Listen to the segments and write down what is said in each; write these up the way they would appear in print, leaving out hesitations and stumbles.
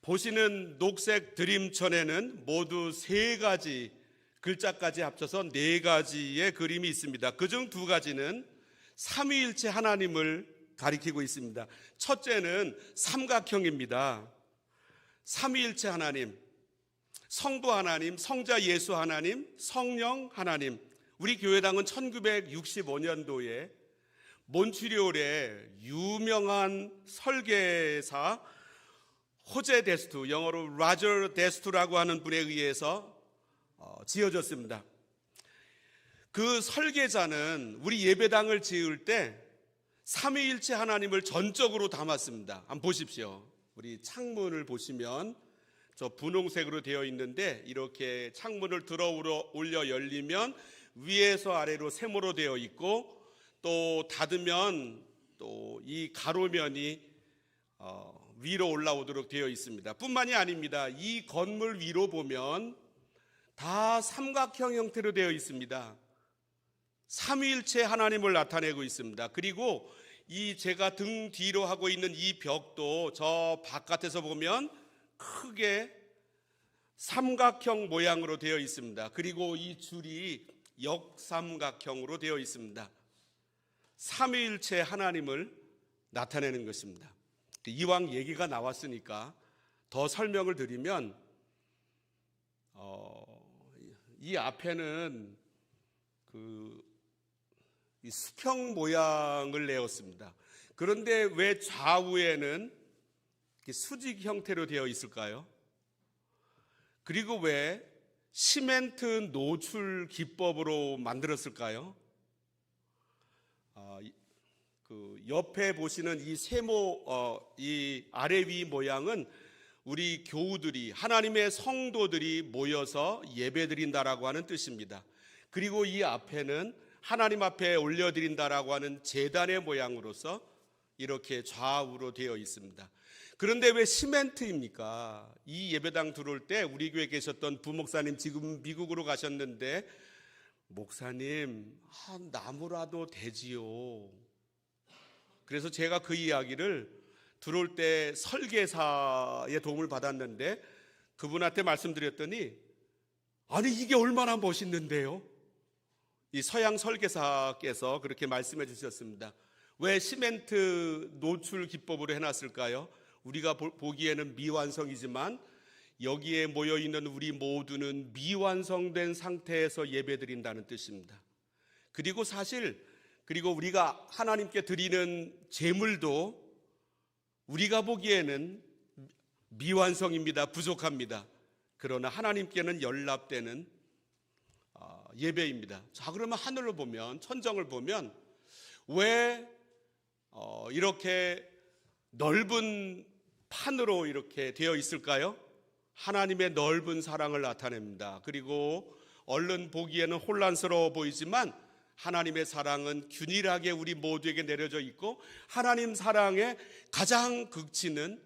보시는 녹색 드림천에는 모두 3가지 글자까지 합쳐서 4가지의 그림이 있습니다. 그중 2가지는 삼위일체 하나님을 가리키고 있습니다. 첫째는 삼각형입니다. 삼위일체 하나님, 성부 하나님, 성자 예수 하나님, 성령 하나님. 우리 교회당은 1965년도에 몬트리올의 유명한 설계사 호제 데스투, 영어로 라저 데스투라고 하는 분에 의해서 지어졌습니다. 그 설계자는 우리 예배당을 지을 때 삼위일체 하나님을 전적으로 담았습니다. 한번 보십시오. 우리 창문을 보시면 저 분홍색으로 되어 있는데 이렇게 창문을 들어 올려 열리면 위에서 아래로 세모로 되어 있고 또 닫으면 또 이 가로면이 위로 올라오도록 되어 있습니다. 뿐만이 아닙니다. 이 건물 위로 보면 다 삼각형 형태로 되어 있습니다. 삼위일체 하나님을 나타내고 있습니다. 그리고 이 제가 등 뒤로 하고 있는 이 벽도 저 바깥에서 보면 크게 삼각형 모양으로 되어 있습니다. 그리고 이 줄이 역삼각형으로 되어 있습니다. 삼위일체 하나님을 나타내는 것입니다. 이왕 얘기가 나왔으니까 더 설명을 드리면 이 앞에는 이 수평 모양을 내었습니다. 그런데 왜 좌우에는 수직 형태로 되어 있을까요? 그리고 왜 시멘트 노출 기법으로 만들었을까요? 옆에 보시는 이 세모, 이 아래 위 모양은 우리 교우들이, 하나님의 성도들이 모여서 예배드린다라고 하는 뜻입니다. 그리고 이 앞에는 하나님 앞에 올려드린다라고 하는 제단의 모양으로서 이렇게 좌우로 되어 있습니다. 그런데 왜 시멘트입니까? 이 예배당 들어올 때 우리 교회에 계셨던 부목사님, 지금 미국으로 가셨는데, 목사님, 나무라도 되지요. 그래서 제가 그 이야기를 들어올 때 설계사의 도움을 받았는데 그분한테 말씀드렸더니, 아니 이게 얼마나 멋있는데요? 이 서양 설계사께서 그렇게 말씀해 주셨습니다. 왜 시멘트 노출 기법으로 해놨을까요? 우리가 보기에는 미완성이지만 여기에 모여있는 우리 모두는 미완성된 상태에서 예배드린다는 뜻입니다. 그리고 그리고 우리가 하나님께 드리는 제물도 우리가 보기에는 미완성입니다. 부족합니다. 그러나 하나님께는 연락되는 예배입니다. 자, 그러면 하늘로 보면, 천정을 보면 왜 이렇게 넓은 판으로 이렇게 되어 있을까요? 하나님의 넓은 사랑을 나타냅니다. 그리고 얼른 보기에는 혼란스러워 보이지만 하나님의 사랑은 균일하게 우리 모두에게 내려져 있고, 하나님 사랑의 가장 극치는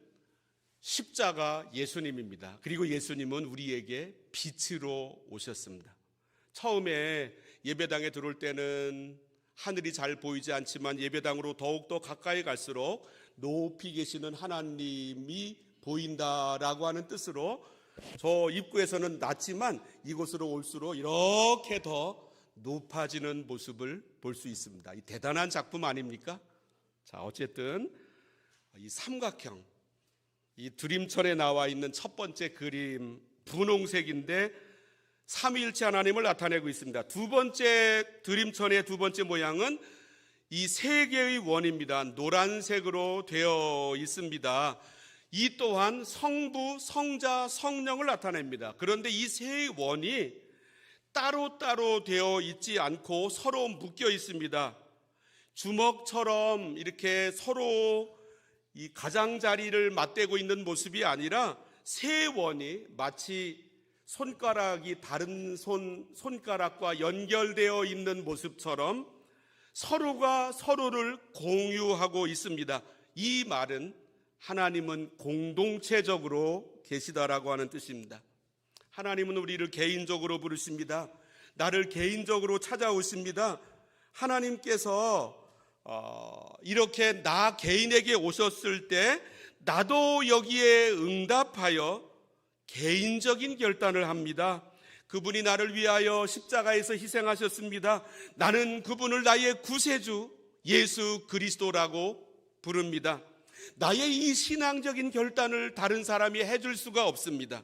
십자가 예수님입니다. 그리고 예수님은 우리에게 빛으로 오셨습니다. 처음에 예배당에 들어올 때는 하늘이 잘 보이지 않지만 예배당으로 더욱더 가까이 갈수록 높이 계시는 하나님이 보인다라고 하는 뜻으로 저 입구에서는 낮지만 이곳으로 올수록 이렇게 더 높아지는 모습을 볼 수 있습니다. 이 대단한 작품 아닙니까? 자, 어쨌든 이 삼각형, 이 드림천에 나와 있는 첫 번째 그림, 분홍색인데 삼위일체 하나님을 나타내고 있습니다. 두 번째 드림천의 두 번째 모양은 이 세 개의 원입니다. 노란색으로 되어 있습니다. 이 또한 성부, 성자, 성령을 나타냅니다. 그런데 이 세 원이 따로따로 되어 있지 않고 서로 묶여 있습니다. 주먹처럼 이렇게 서로 이 가장자리를 맞대고 있는 모습이 아니라 세 원이 마치 손가락이 다른 손가락과 연결되어 있는 모습처럼 서로가 서로를 공유하고 있습니다. 이 말은 하나님은 공동체적으로 계시다라고 하는 뜻입니다. 하나님은 우리를 개인적으로 부르십니다. 나를 개인적으로 찾아오십니다. 하나님께서 이렇게 나 개인에게 오셨을 때 나도 여기에 응답하여 개인적인 결단을 합니다. 그분이 나를 위하여 십자가에서 희생하셨습니다. 나는 그분을 나의 구세주 예수 그리스도라고 부릅니다. 나의 이 신앙적인 결단을 다른 사람이 해줄 수가 없습니다.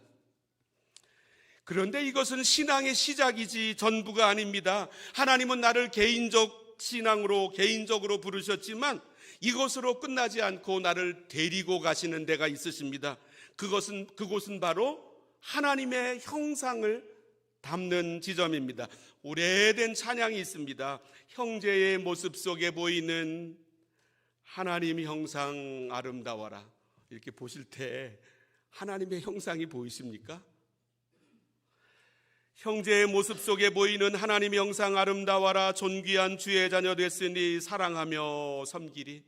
그런데 이것은 신앙의 시작이지 전부가 아닙니다. 하나님은 나를 개인적 신앙으로 개인적으로 부르셨지만 이것으로 끝나지 않고 나를 데리고 가시는 데가 있으십니다. 그곳은 바로 하나님의 형상을 담는 지점입니다. 오래된 찬양이 있습니다. 형제의 모습 속에 보이는 하나님 형상 아름다워라. 이렇게 보실 때 하나님의 형상이 보이십니까? 형제의 모습 속에 보이는 하나님의 형상 아름다워라. 존귀한 주의 자녀 됐으니 사랑하며 섬기리.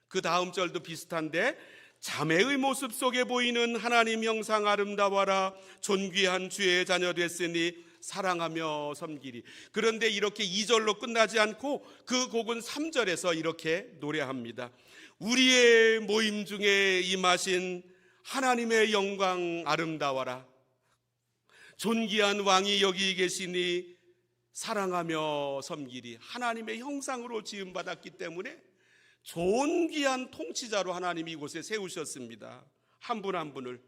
그 다음 절도 비슷한데 자매의 모습 속에 보이는 하나님 형상 아름다워라. 존귀한 주의 자녀 됐으니 사랑하며 섬기리. 그런데 이렇게 2절로 끝나지 않고 그 곡은 3절에서 이렇게 노래합니다. 우리의 모임 중에 임하신 하나님의 영광 아름다워라. 존귀한 왕이 여기 계시니 사랑하며 섬기리. 하나님의 형상으로 지음받았기 때문에 존귀한 통치자로 하나님이 이곳에 세우셨습니다. 한 분 한 분을.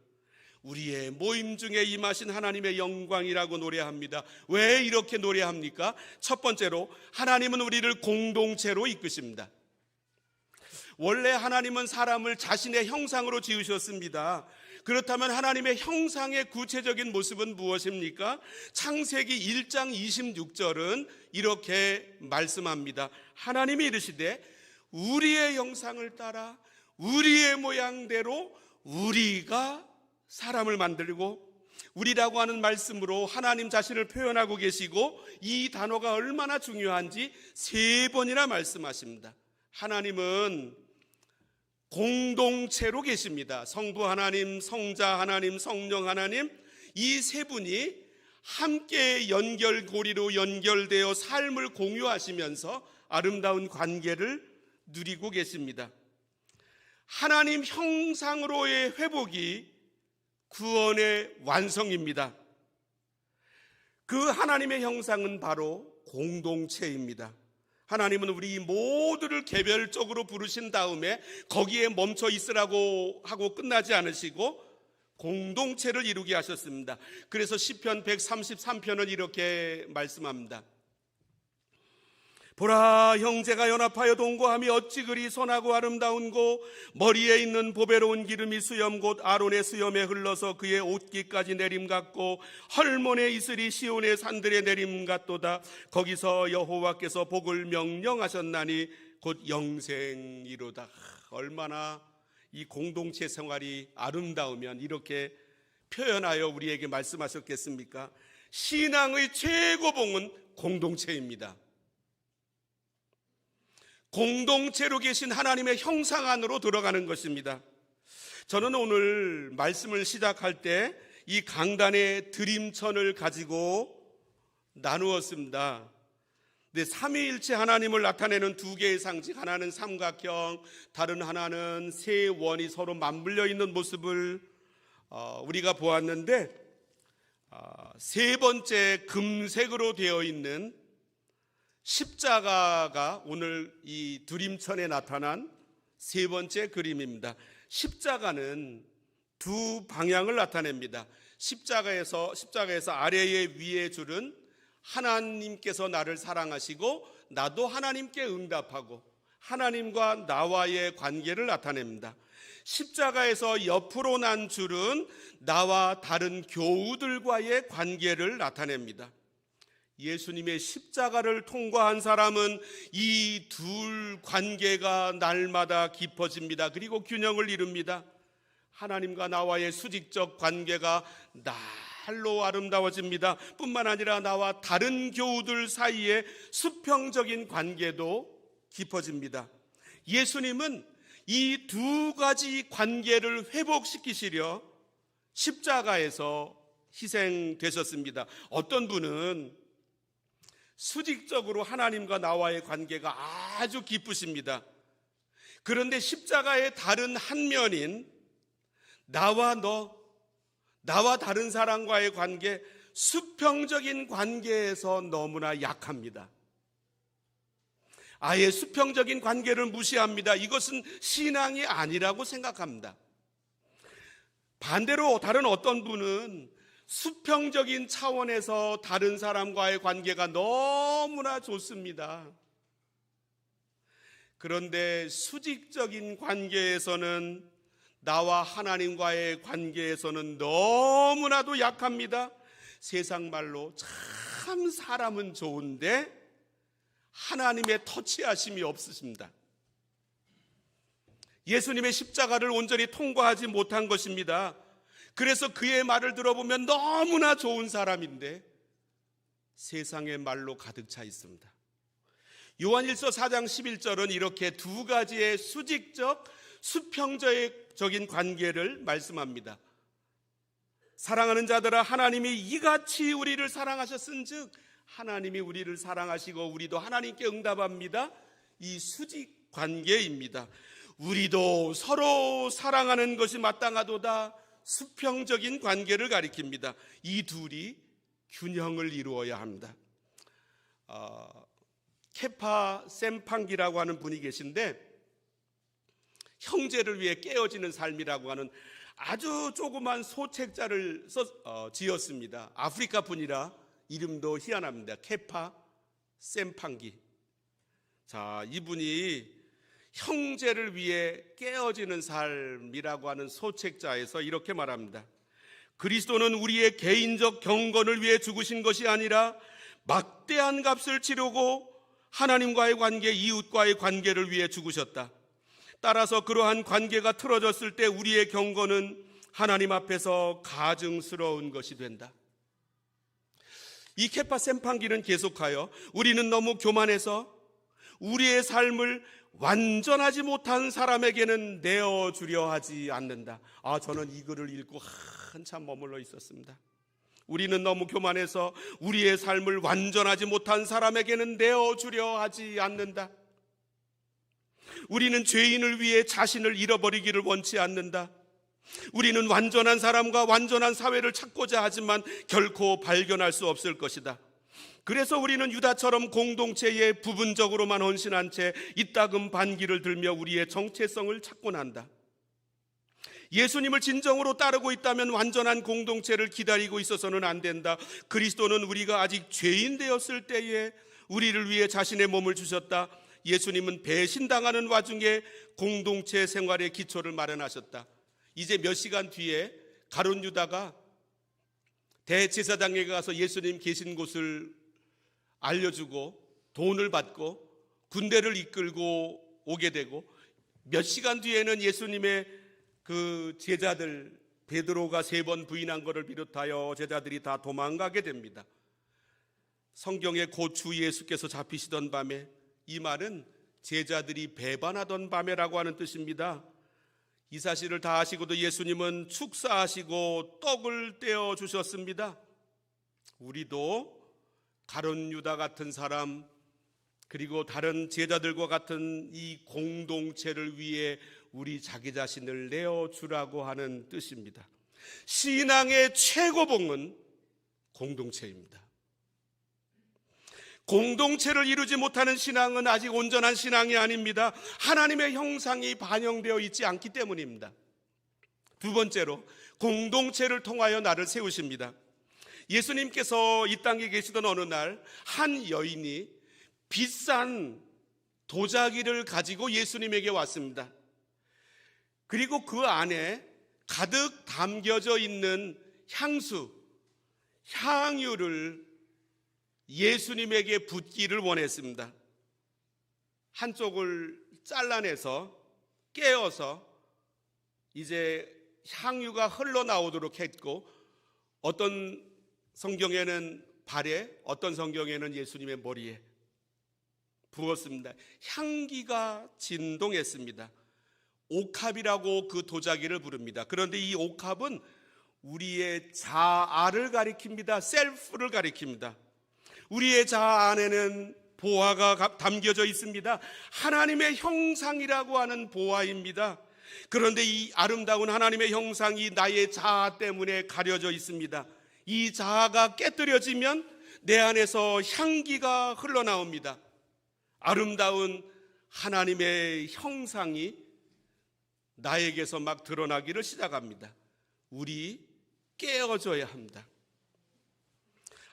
우리의 모임 중에 임하신 하나님의 영광이라고 노래합니다. 왜 이렇게 노래합니까? 첫 번째로 하나님은 우리를 공동체로 이끄십니다. 원래 하나님은 사람을 자신의 형상으로 지으셨습니다. 그렇다면 하나님의 형상의 구체적인 모습은 무엇입니까? 창세기 1장 26절은 이렇게 말씀합니다. 하나님이 이르시되 우리의 형상을 따라 우리의 모양대로 우리가 사람을 만들고, 우리라고 하는 말씀으로 하나님 자신을 표현하고 계시고 이 단어가 얼마나 중요한지 3번이나 말씀하십니다. 하나님은 공동체로 계십니다. 성부 하나님, 성자 하나님, 성령 하나님, 이 세 분이 함께 연결고리로 연결되어 삶을 공유하시면서 아름다운 관계를 누리고 계십니다. 하나님 형상으로의 회복이 구원의 완성입니다. 그 하나님의 형상은 바로 공동체입니다. 하나님은 우리 모두를 개별적으로 부르신 다음에 거기에 멈춰 있으라고 하고 끝나지 않으시고 공동체를 이루게 하셨습니다. 그래서 시편 133편은 이렇게 말씀합니다. 보라, 형제가 연합하여 동거함이 어찌 그리 선하고 아름다운고, 머리에 있는 보배로운 기름이 수염 곧 아론의 수염에 흘러서 그의 옷깃까지 내림 같고, 헐몬의 이슬이 시온의 산들에 내림 같도다. 거기서 여호와께서 복을 명령하셨나니 곧 영생이로다. 얼마나 이 공동체 생활이 아름다우면 이렇게 표현하여 우리에게 말씀하셨겠습니까? 신앙의 최고봉은 공동체입니다. 공동체로 계신 하나님의 형상 안으로 들어가는 것입니다. 저는 오늘 말씀을 시작할 때 이 강단의 드림천을 가지고 나누었습니다. 근데 삼위일체 하나님을 나타내는 두 개의 상징, 하나는 삼각형, 다른 하나는 세 원이 서로 맞물려 있는 모습을 우리가 보았는데, 세 번째 금색으로 되어 있는 십자가가 오늘 이 드림천에 나타난 세 번째 그림입니다. 십자가는 두 방향을 나타냅니다. 십자가에서 아래의 위의 줄은 하나님께서 나를 사랑하시고 나도 하나님께 응답하고 하나님과 나와의 관계를 나타냅니다. 십자가에서 옆으로 난 줄은 나와 다른 교우들과의 관계를 나타냅니다. 예수님의 십자가를 통과한 사람은 이 둘 관계가 날마다 깊어집니다. 그리고 균형을 이룹니다. 하나님과 나와의 수직적 관계가 날로 아름다워집니다. 뿐만 아니라 나와 다른 교우들 사이의 수평적인 관계도 깊어집니다. 예수님은 이 두 가지 관계를 회복시키시려 십자가에서 희생되셨습니다. 어떤 분은 수직적으로 하나님과 나와의 관계가 아주 기쁘십니다. 그런데 십자가의 다른 한 면인 나와 너, 나와 다른 사람과의 관계, 수평적인 관계에서 너무나 약합니다. 아예 수평적인 관계를 무시합니다. 이것은 신앙이 아니라고 생각합니다. 반대로 다른 어떤 분은 수평적인 차원에서 다른 사람과의 관계가 너무나 좋습니다. 그런데 수직적인 관계에서는, 나와 하나님과의 관계에서는 너무나도 약합니다. 세상 말로 참 사람은 좋은데 하나님의 터치하심이 없으십니다. 예수님의 십자가를 온전히 통과하지 못한 것입니다. 그래서 그의 말을 들어보면 너무나 좋은 사람인데 세상의 말로 가득 차 있습니다. 요한일서 4장 11절은 이렇게 두 가지의 수직적, 수평적인 관계를 말씀합니다. 사랑하는 자들아, 하나님이 이같이 우리를 사랑하셨은즉 하나님이 우리를 사랑하시고 우리도 하나님께 응답합니다. 이 수직 관계입니다. 우리도 서로 사랑하는 것이 마땅하도다. 수평적인 관계를 가리킵니다. 이 둘이 균형을 이루어야 합니다. 케파 셈팡기라고 하는 분이 계신데, 형제를 위해 깨어지는 삶이라고 하는 아주 조그만 소책자를 지었습니다. 아프리카 분이라 이름도 희한합니다. 케파 셈팡기. 자, 이분이 형제를 위해 깨어지는 삶이라고 하는 소책자에서 이렇게 말합니다. 그리스도는 우리의 개인적 경건을 위해 죽으신 것이 아니라 막대한 값을 치르고 하나님과의 관계, 이웃과의 관계를 위해 죽으셨다. 따라서 그러한 관계가 틀어졌을 때 우리의 경건은 하나님 앞에서 가증스러운 것이 된다. 이 케파 셈팡기는 계속하여 우리는 너무 교만해서 우리의 삶을 완전하지 못한 사람에게는 내어주려 하지 않는다. 저는 이 글을 읽고 한참 머물러 있었습니다. 우리는 너무 교만해서 우리의 삶을 완전하지 못한 사람에게는 내어주려 하지 않는다. 우리는 죄인을 위해 자신을 잃어버리기를 원치 않는다. 우리는 완전한 사람과 완전한 사회를 찾고자 하지만 결코 발견할 수 없을 것이다. 그래서 우리는 유다처럼 공동체에 부분적으로만 헌신한 채 이따금 반기를 들며 우리의 정체성을 찾곤 한다. 예수님을 진정으로 따르고 있다면 완전한 공동체를 기다리고 있어서는 안 된다. 그리스도는 우리가 아직 죄인 되었을 때에 우리를 위해 자신의 몸을 주셨다. 예수님은 배신당하는 와중에 공동체 생활의 기초를 마련하셨다. 이제 몇 시간 뒤에 가룟 유다가 대제사장에게 가서 예수님 계신 곳을 알려주고 돈을 받고 군대를 이끌고 오게 되고, 몇 시간 뒤에는 예수님의 그 제자들, 베드로가 3번 부인한 것을 비롯하여 제자들이 다 도망가게 됩니다. 성경에 곧 주 예수께서 잡히시던 밤에, 이 말은 제자들이 배반하던 밤에라고 하는 뜻입니다. 이 사실을 다 아시고도 예수님은 축사하시고 떡을 떼어 주셨습니다. 우리도 가룟 유다 같은 사람, 그리고 다른 제자들과 같은 이 공동체를 위해 우리 자기 자신을 내어주라고 하는 뜻입니다. 신앙의 최고봉은 공동체입니다. 공동체를 이루지 못하는 신앙은 아직 온전한 신앙이 아닙니다. 하나님의 형상이 반영되어 있지 않기 때문입니다. 두 번째로, 공동체를 통하여 나를 세우십니다. 예수님께서 이 땅에 계시던 어느 날 한 여인이 비싼 도자기를 가지고 예수님에게 왔습니다. 그리고 그 안에 가득 담겨져 있는 향유를 예수님에게 붓기를 원했습니다. 한쪽을 잘라내서 깨어서 이제 향유가 흘러나오도록 했고, 어떤 성경에는 발에, 어떤 성경에는 예수님의 머리에 부었습니다. 향기가 진동했습니다. 옥합이라고 그 도자기를 부릅니다. 그런데 이 옥합은 우리의 자아를 가리킵니다. 셀프를 가리킵니다. 우리의 자아 안에는 보화가 담겨져 있습니다. 하나님의 형상이라고 하는 보화입니다. 그런데 이 아름다운 하나님의 형상이 나의 자아 때문에 가려져 있습니다. 이 자아가 깨뜨려지면 내 안에서 향기가 흘러나옵니다. 아름다운 하나님의 형상이 나에게서 막 드러나기를 시작합니다. 우리 깨어져야 합니다.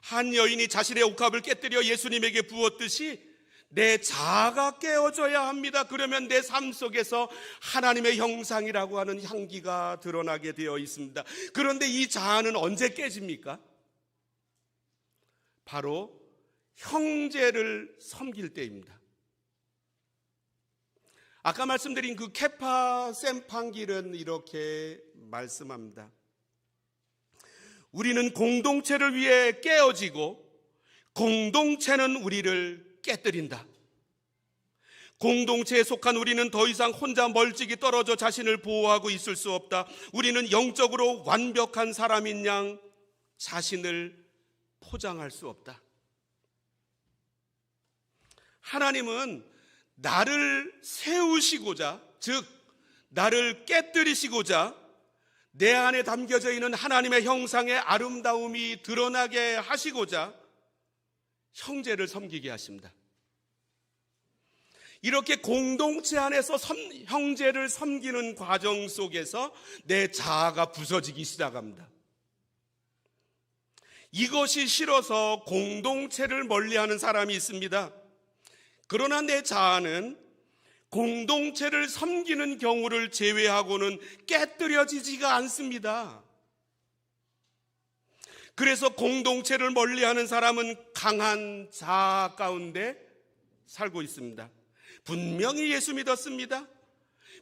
한 여인이 자신의 옥합을 깨뜨려 예수님에게 부었듯이 내 자아가 깨어져야 합니다. 그러면 내 삶 속에서 하나님의 형상이라고 하는 향기가 드러나게 되어 있습니다. 그런데 이 자아는 언제 깨집니까? 바로 형제를 섬길 때입니다. 아까 말씀드린 그 케파 셈판길은 이렇게 말씀합니다. 우리는 공동체를 위해 깨어지고 공동체는 우리를 깨뜨린다. 공동체에 속한 우리는 더 이상 혼자 멀찍이 떨어져 자신을 보호하고 있을 수 없다. 우리는 영적으로 완벽한 사람인 양 자신을 포장할 수 없다. 하나님은 나를 세우시고자, 즉 나를 깨뜨리시고자 내 안에 담겨져 있는 하나님의 형상의 아름다움이 드러나게 하시고자 형제를 섬기게 하십니다. 이렇게 공동체 안에서 형제를 섬기는 과정 속에서 내 자아가 부서지기 시작합니다. 이것이 싫어서 공동체를 멀리하는 사람이 있습니다. 그러나 내 자아는 공동체를 섬기는 경우를 제외하고는 깨뜨려지지가 않습니다. 그래서 공동체를 멀리하는 사람은 강한 자아 가운데 살고 있습니다. 분명히 예수 믿었습니다.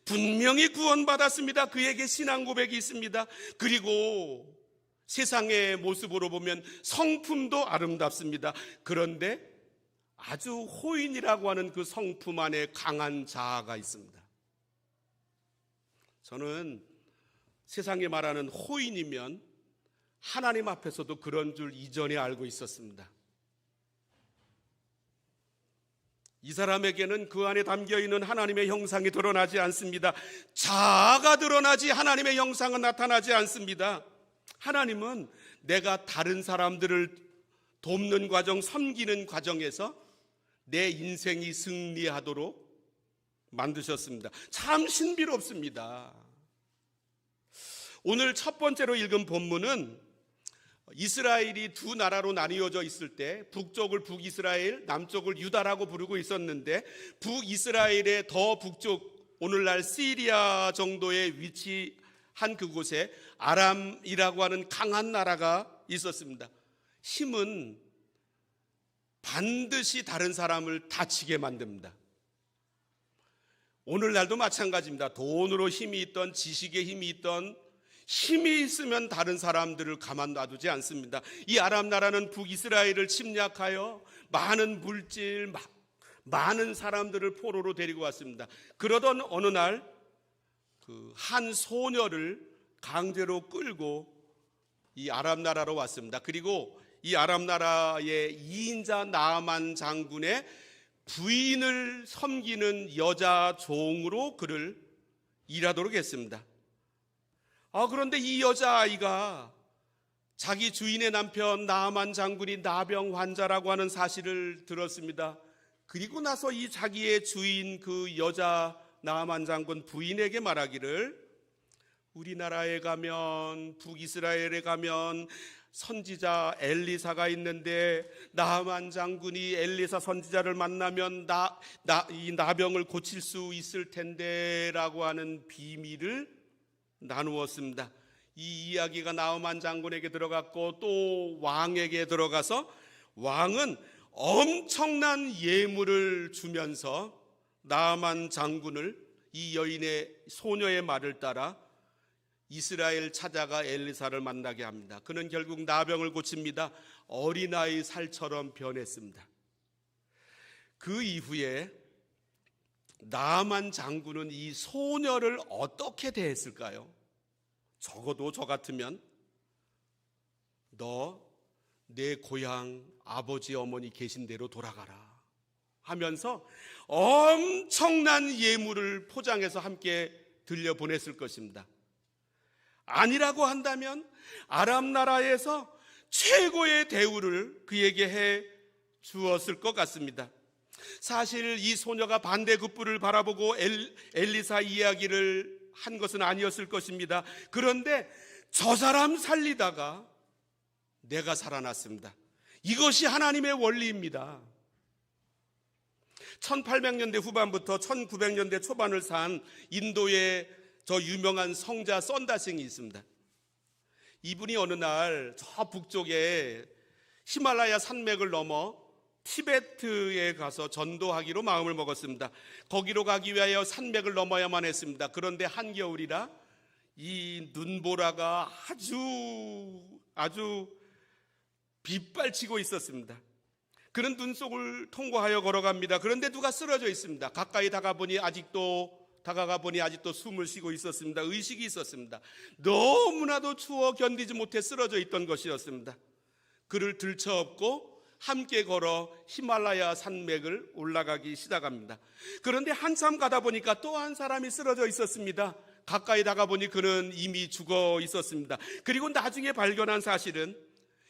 분명히 구원받았습니다. 그에게 신앙 고백이 있습니다. 그리고 세상의 모습으로 보면 성품도 아름답습니다. 그런데 아주 호인이라고 하는 그 성품 안에 강한 자아가 있습니다. 저는 세상에 말하는 호인이면 하나님 앞에서도 그런 줄 이전에 알고 있었습니다. 이 사람에게는 그 안에 담겨있는 하나님의 형상이 드러나지 않습니다. 자아가 드러나지 하나님의 형상은 나타나지 않습니다. 하나님은 내가 다른 사람들을 돕는 과정, 섬기는 과정에서 내 인생이 승리하도록 만드셨습니다. 참 신비롭습니다. 오늘 첫 번째로 읽은 본문은 이스라엘이 두 나라로 나뉘어져 있을 때 북쪽을 북이스라엘, 남쪽을 유다라고 부르고 있었는데 북이스라엘의 더 북쪽, 오늘날 시리아 정도에 위치한 그곳에 아람이라고 하는 강한 나라가 있었습니다. 힘은 반드시 다른 사람을 다치게 만듭니다. 오늘날도 마찬가지입니다. 돈으로 힘이 있던, 지식의 힘이 있던, 힘이 있으면 다른 사람들을 가만 놔두지 않습니다. 이 아람 나라는 북이스라엘을 침략하여 많은 물질, 많은 사람들을 포로로 데리고 왔습니다. 그러던 어느 날 한 소녀를 강제로 끌고 이 아람 나라로 왔습니다. 그리고 이 아람 나라의 2인자 나아만 장군의 부인을 섬기는 여자 종으로 그를 일하도록 했습니다. 그런데 이 여자아이가 자기 주인의 남편 나아만 장군이 나병 환자라고 하는 사실을 들었습니다. 그리고 나서 이 자기의 주인 그 여자 나아만 장군 부인에게 말하기를, 우리나라에 가면, 북이스라엘에 가면 선지자 엘리사가 있는데 나아만 장군이 엘리사 선지자를 만나면 이 나병을 고칠 수 있을 텐데 라고 하는 비밀을 나누었습니다. 이 이야기가 나아만 장군에게 들어갔고 또 왕에게 들어가서 왕은 엄청난 예물을 주면서 나아만 장군을 이 여인의 소녀의 말을 따라 이스라엘 찾아가 엘리사를 만나게 합니다. 그는 결국 나병을 고칩니다. 어린아이 살처럼 변했습니다. 그 이후에 나아만 장군은 이 소녀를 어떻게 대했을까요? 적어도 저 같으면 너 내 고향 아버지 어머니 계신 대로 돌아가라 하면서 엄청난 예물을 포장해서 함께 들려보냈을 것입니다. 아니라고 한다면 아람 나라에서 최고의 대우를 그에게 해 주었을 것 같습니다. 사실 이 소녀가 반대급부를 바라보고 엘리사 이야기를 한 것은 아니었을 것입니다. 그런데 저 사람 살리다가 내가 살아났습니다. 이것이 하나님의 원리입니다. 1800년대 후반부터 1900년대 초반을 산 인도의 저 유명한 성자 썬다싱이 있습니다. 이분이 어느 날 저 북쪽에 히말라야 산맥을 넘어 티베트에 가서 전도하기로 마음을 먹었습니다. 거기로 가기 위하여 산맥을 넘어야만 했습니다. 그런데 한겨울이라 이 눈보라가 아주 빗발치고 있었습니다. 그런 눈 속을 통과하여 걸어갑니다. 그런데 누가 쓰러져 있습니다. 가까이 다가가 보니 아직도 숨을 쉬고 있었습니다. 의식이 있었습니다. 너무나도 추워 견디지 못해 쓰러져 있던 것이었습니다. 그를 들쳐업고 함께 걸어 히말라야 산맥을 올라가기 시작합니다. 그런데 한참 가다 보니까 또 한 사람이 쓰러져 있었습니다. 가까이 다가보니 그는 이미 죽어 있었습니다. 그리고 나중에 발견한 사실은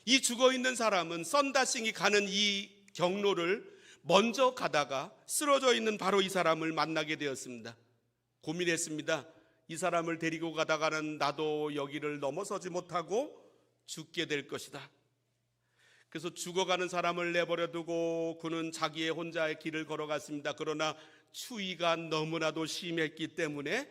이 죽어 있는 사람은 썬다싱이 가는 이 경로를 먼저 가다가 쓰러져 있는 바로 이 사람을 만나게 되었습니다. 고민했습니다. 이 사람을 데리고 가다가는 나도 여기를 넘어서지 못하고 죽게 될 것이다. 그래서 죽어가는 사람을 내버려두고 그는 자기의 혼자의 길을 걸어갔습니다. 그러나 추위가 너무나도 심했기 때문에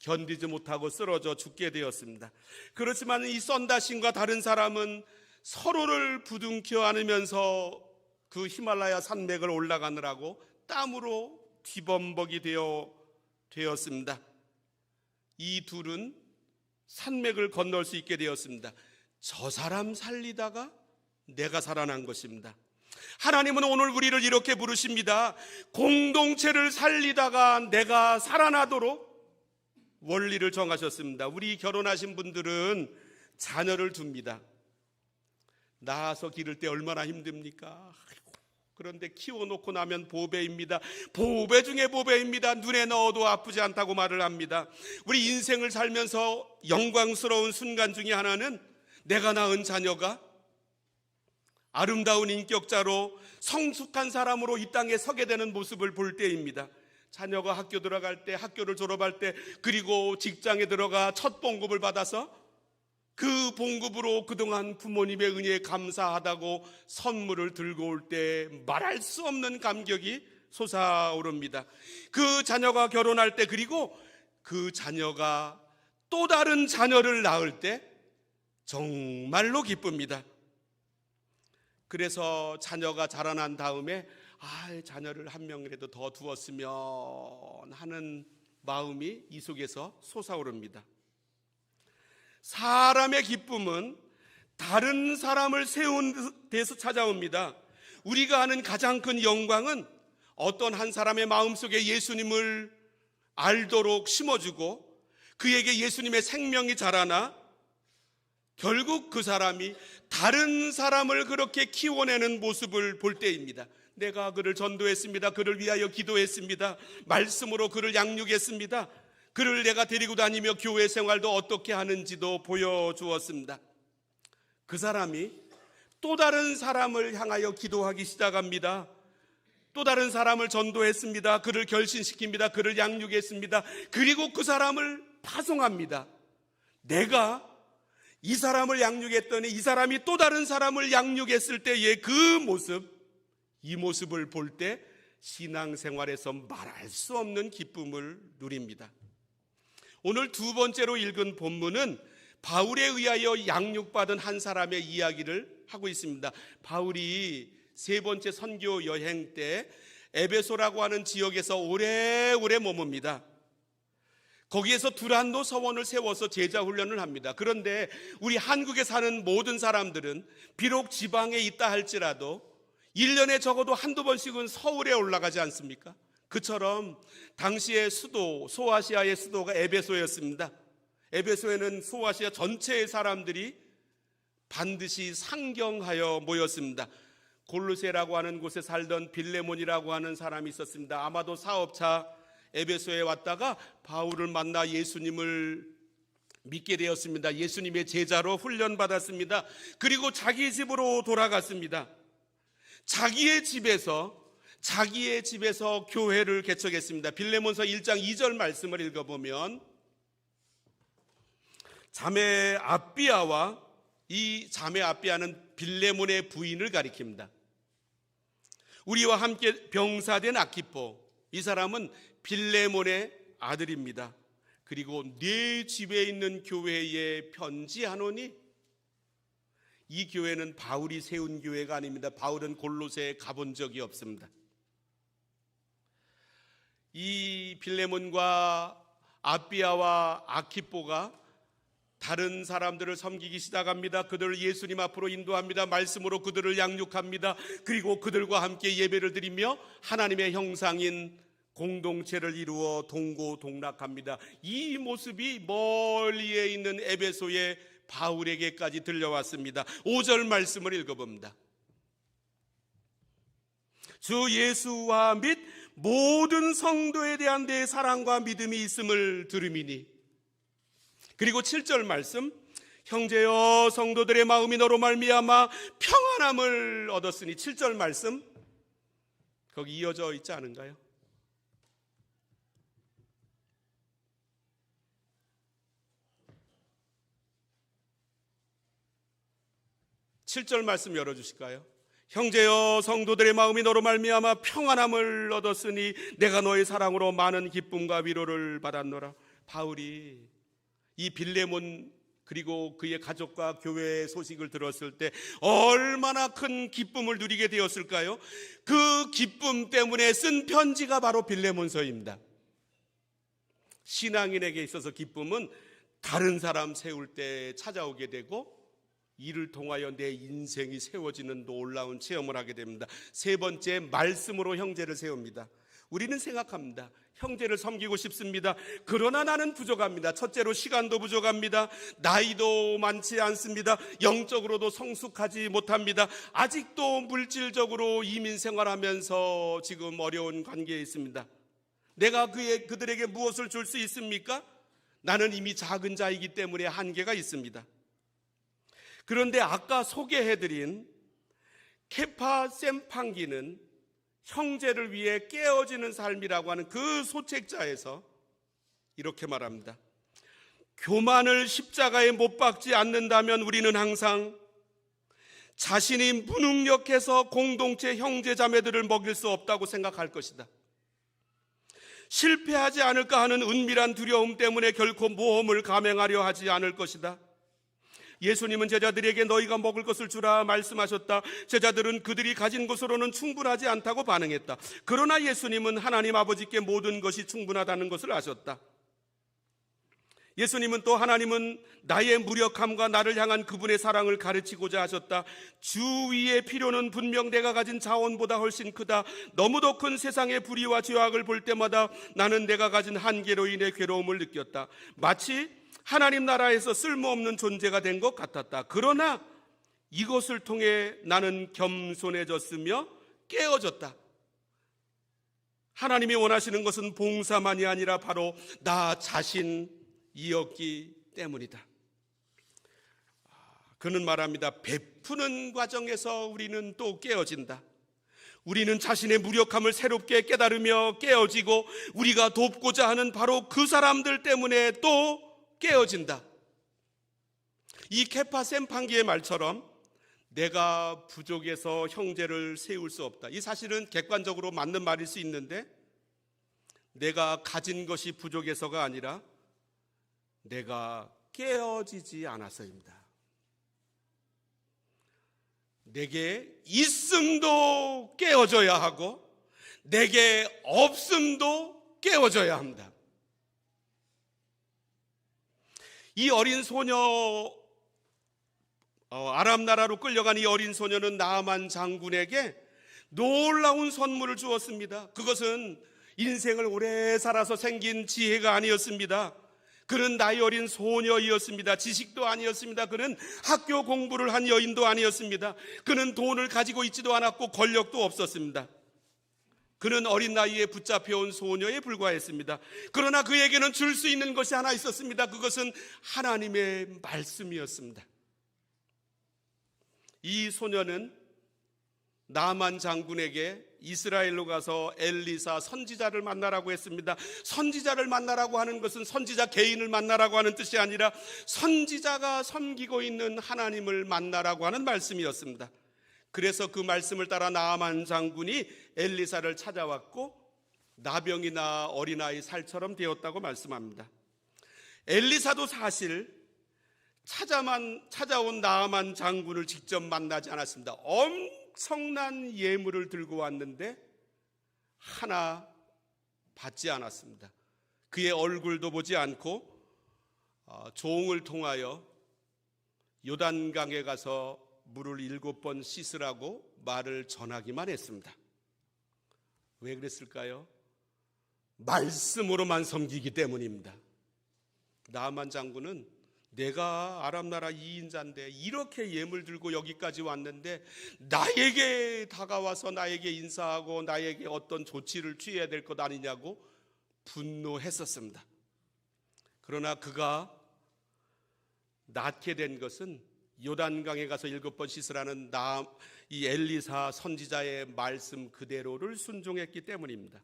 견디지 못하고 쓰러져 죽게 되었습니다. 그렇지만 이 썬다싱과 다른 사람은 서로를 부둥켜 안으면서 그 히말라야 산맥을 올라가느라고 땀으로 뒤범벅이 되었습니다. 이 둘은 산맥을 건널 수 있게 되었습니다. 저 사람 살리다가 내가 살아난 것입니다. 하나님은 오늘 우리를 이렇게 부르십니다. 공동체를 살리다가 내가 살아나도록 원리를 정하셨습니다. 우리 결혼하신 분들은 자녀를 둡니다. 낳아서 기를 때 얼마나 힘듭니까? 그런데 키워놓고 나면 보배입니다. 보배 중에 보배입니다. 눈에 넣어도 아프지 않다고 말을 합니다. 우리 인생을 살면서 영광스러운 순간 중에 하나는 내가 낳은 자녀가 아름다운 인격자로 성숙한 사람으로 이 땅에 서게 되는 모습을 볼 때입니다. 자녀가 학교 들어갈 때, 학교를 졸업할 때, 그리고 직장에 들어가 첫 봉급을 받아서 그 봉급으로 그동안 부모님의 은혜에 감사하다고 선물을 들고 올 때 말할 수 없는 감격이 솟아오릅니다. 그 자녀가 결혼할 때, 그리고 그 자녀가 또 다른 자녀를 낳을 때 정말로 기쁩니다. 그래서 자녀가 자라난 다음에 자녀를 한 명이라도 더 두었으면 하는 마음이 이 속에서 솟아오릅니다. 사람의 기쁨은 다른 사람을 세운 데서 찾아옵니다. 우리가 아는 가장 큰 영광은 어떤 한 사람의 마음속에 예수님을 알도록 심어주고 그에게 예수님의 생명이 자라나 결국 그 사람이 다른 사람을 그렇게 키워내는 모습을 볼 때입니다. 내가 그를 전도했습니다. 그를 위하여 기도했습니다. 말씀으로 그를 양육했습니다. 그를 내가 데리고 다니며 교회 생활도 어떻게 하는지도 보여주었습니다. 그 사람이 또 다른 사람을 향하여 기도하기 시작합니다. 또 다른 사람을 전도했습니다. 그를 결신시킵니다. 그를 양육했습니다. 그리고 그 사람을 파송합니다. 내가 이 사람을 양육했더니 이 사람이 또 다른 사람을 양육했을 때의 그 모습, 이 모습을 볼 때 신앙생활에서 말할 수 없는 기쁨을 누립니다. 오늘 두 번째로 읽은 본문은 바울에 의하여 양육받은 한 사람의 이야기를 하고 있습니다. 바울이 세 번째 선교 여행 때 에베소라고 하는 지역에서 오래오래 머뭅니다. 거기에서 두란노 서원을 세워서 제자 훈련을 합니다. 그런데 우리 한국에 사는 모든 사람들은 비록 지방에 있다 할지라도 1년에 적어도 한두 번씩은 서울에 올라가지 않습니까? 그처럼 당시의 수도, 소아시아의 수도가 에베소였습니다. 에베소에는 소아시아 전체의 사람들이 반드시 상경하여 모였습니다. 골로새라고 하는 곳에 살던 빌레몬이라고 하는 사람이 있었습니다. 아마도 사업자 에베소에 왔다가 바울을 만나 예수님을 믿게 되었습니다. 예수님의 제자로 훈련받았습니다. 그리고 자기 집으로 돌아갔습니다. 자기의 집에서 교회를 개척했습니다. 빌레몬서 1장 2절 말씀을 읽어보면 자매 아비아와, 이 자매 아비아는 빌레몬의 부인을 가리킵니다. 우리와 함께 병사된 아키포, 이 사람은 빌레몬의 아들입니다. 그리고 네 집에 있는 교회에 편지하노니, 이 교회는 바울이 세운 교회가 아닙니다. 바울은 골로새에 가본 적이 없습니다. 이 빌레몬과 아비아와 아키포가 다른 사람들을 섬기기 시작합니다. 그들을 예수님 앞으로 인도합니다. 말씀으로 그들을 양육합니다. 그리고 그들과 함께 예배를 드리며 하나님의 형상인 공동체를 이루어 동고동락합니다. 이 모습이 멀리에 있는 에베소의 바울에게까지 들려왔습니다. 5절 말씀을 읽어봅니다. 주 예수와 및 모든 성도에 대한 내 사랑과 믿음이 있음을 들음이니. 그리고 7절 말씀, 형제여 성도들의 마음이 너로 말미암아 평안함을 얻었으니. 7절 말씀 거기 이어져 있지 않은가요? (7절) 말씀 열어주실까요? 형제여 성도들의 마음이 너로 말미암아 평안함을 얻었으니 내가 너의 사랑으로 많은 기쁨과 위로를 받았노라. 바울이 이 빌레몬 그리고 그의 가족과 교회의 소식을 들었을 때 얼마나 큰 기쁨을 누리게 되었을까요? 그 기쁨 때문에 쓴 편지가 바로 빌레몬서입니다. 신앙인에게 있어서 기쁨은 다른 사람 세울 때 찾아오게 되고, 이를 통하여 내 인생이 세워지는 놀라운 체험을 하게 됩니다. 세 번째, 말씀으로 형제를 세웁니다. 우리는 생각합니다. 형제를 섬기고 싶습니다. 그러나 나는 부족합니다. 첫째로 시간도 부족합니다. 나이도 많지 않습니다. 영적으로도 성숙하지 못합니다. 아직도 물질적으로 이민 생활하면서 지금 어려운 관계에 있습니다. 내가 그들에게 무엇을 줄 수 있습니까? 나는 이미 작은 자이기 때문에 한계가 있습니다. 그런데 아까 소개해드린 케파 셈팡기는 형제를 위해 깨어지는 삶이라고 하는 그 소책자에서 이렇게 말합니다. 교만을 십자가에 못 박지 않는다면 우리는 항상 자신이 무능력해서 공동체 형제 자매들을 먹일 수 없다고 생각할 것이다. 실패하지 않을까 하는 은밀한 두려움 때문에 결코 모험을 감행하려 하지 않을 것이다. 예수님은 제자들에게 너희가 먹을 것을 주라 말씀하셨다. 제자들은 그들이 가진 것으로는 충분하지 않다고 반응했다. 그러나 예수님은 하나님 아버지께 모든 것이 충분하다는 것을 아셨다. 예수님은 또 하나님은 나의 무력함과 나를 향한 그분의 사랑을 가르치고자 하셨다. 주위의 필요는 분명 내가 가진 자원보다 훨씬 크다. 너무도 큰 세상의 불의와 죄악을 볼 때마다 나는 내가 가진 한계로 인해 괴로움을 느꼈다. 마치 하나님 나라에서 쓸모없는 존재가 된 것 같았다. 그러나 이것을 통해 나는 겸손해졌으며 깨어졌다. 하나님이 원하시는 것은 봉사만이 아니라 바로 나 자신이었기 때문이다. 그는 말합니다. 베푸는 과정에서 우리는 또 깨어진다. 우리는 자신의 무력함을 새롭게 깨달으며 깨어지고, 우리가 돕고자 하는 바로 그 사람들 때문에 또 깨어진다. 이 케파 셈팡기의 말처럼 내가 부족해서 형제를 세울 수 없다. 이 사실은 객관적으로 맞는 말일 수 있는데, 내가 가진 것이 부족해서가 아니라 내가 깨어지지 않아서입니다. 내게 있음도 깨어져야 하고 내게 없음도 깨어져야 합니다. 이 어린 소녀, 아람 나라로 끌려간 이 어린 소녀는 나아만 장군에게 놀라운 선물을 주었습니다. 그것은 인생을 오래 살아서 생긴 지혜가 아니었습니다. 그는 나이 어린 소녀이었습니다. 지식도 아니었습니다. 그는 학교 공부를 한 여인도 아니었습니다. 그는 돈을 가지고 있지도 않았고 권력도 없었습니다. 그는 어린 나이에 붙잡혀온 소녀에 불과했습니다. 그러나 그에게는 줄 수 있는 것이 하나 있었습니다. 그것은 하나님의 말씀이었습니다. 이 소녀는 나만 장군에게 이스라엘로 가서 엘리사 선지자를 만나라고 했습니다. 선지자를 만나라고 하는 것은 선지자 개인을 만나라고 하는 뜻이 아니라 선지자가 섬기고 있는 하나님을 만나라고 하는 말씀이었습니다. 그래서 그 말씀을 따라 나만 장군이 엘리사를 찾아왔고 나병이나 어린아이 살처럼 되었다고 말씀합니다. 엘리사도 사실 찾아온 나만 장군을 직접 만나지 않았습니다. 엄청난 예물을 들고 왔는데 하나 받지 않았습니다. 그의 얼굴도 보지 않고 종을 통하여 요단강에 가서 물을 7번 씻으라고 말을 전하기만 했습니다. 왜 그랬을까요? 말씀으로만 섬기기 때문입니다. 나만 장군은 내가 아람나라 2인자인데 이렇게 예물 들고 여기까지 왔는데 나에게 다가와서 나에게 인사하고 나에게 어떤 조치를 취해야 될 것 아니냐고 분노했었습니다. 그러나 그가 낳게 된 것은 요단강에 가서 7번 씻으라는 이 엘리사 선지자의 말씀 그대로를 순종했기 때문입니다.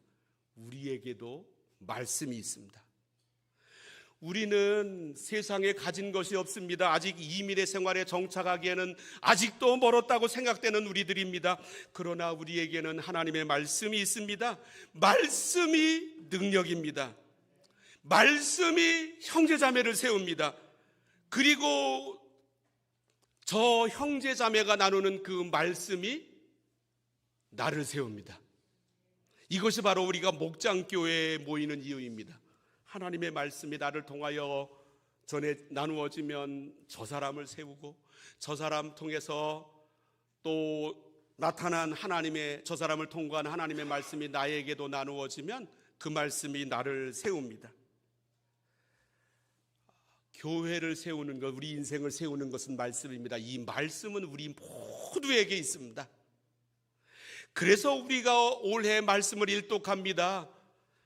우리에게도 말씀이 있습니다. 우리는 세상에 가진 것이 없습니다. 아직 이민의 생활에 정착하기에는 아직도 멀었다고 생각되는 우리들입니다. 그러나 우리에게는 하나님의 말씀이 있습니다. 말씀이 능력입니다. 말씀이 형제자매를 세웁니다. 그리고 저 형제자매가 나누는 그 말씀이 나를 세웁니다. 이것이 바로 우리가 목장교회에 모이는 이유입니다. 하나님의 말씀이 나를 통하여 전에 나누어지면 저 사람을 세우고 저 사람 통해서 또 나타난 하나님의 저 사람을 통과한 하나님의 말씀이 나에게도 나누어지면 그 말씀이 나를 세웁니다. 교회를 세우는 것, 우리 인생을 세우는 것은 말씀입니다. 이 말씀은 우리 모두에게 있습니다. 그래서 우리가 올해 말씀을 일독합니다.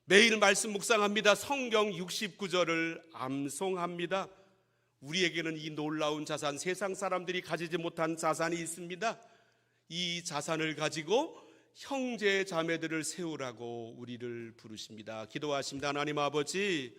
매일 말씀 묵상합니다. 성경 69절을 암송합니다. 우리에게는 이 놀라운 자산, 세상 사람들이 가지지 못한 자산이 있습니다. 이 자산을 가지고 형제 자매들을 세우라고 우리를 부르십니다. 기도하십니다. 하나님 아버지,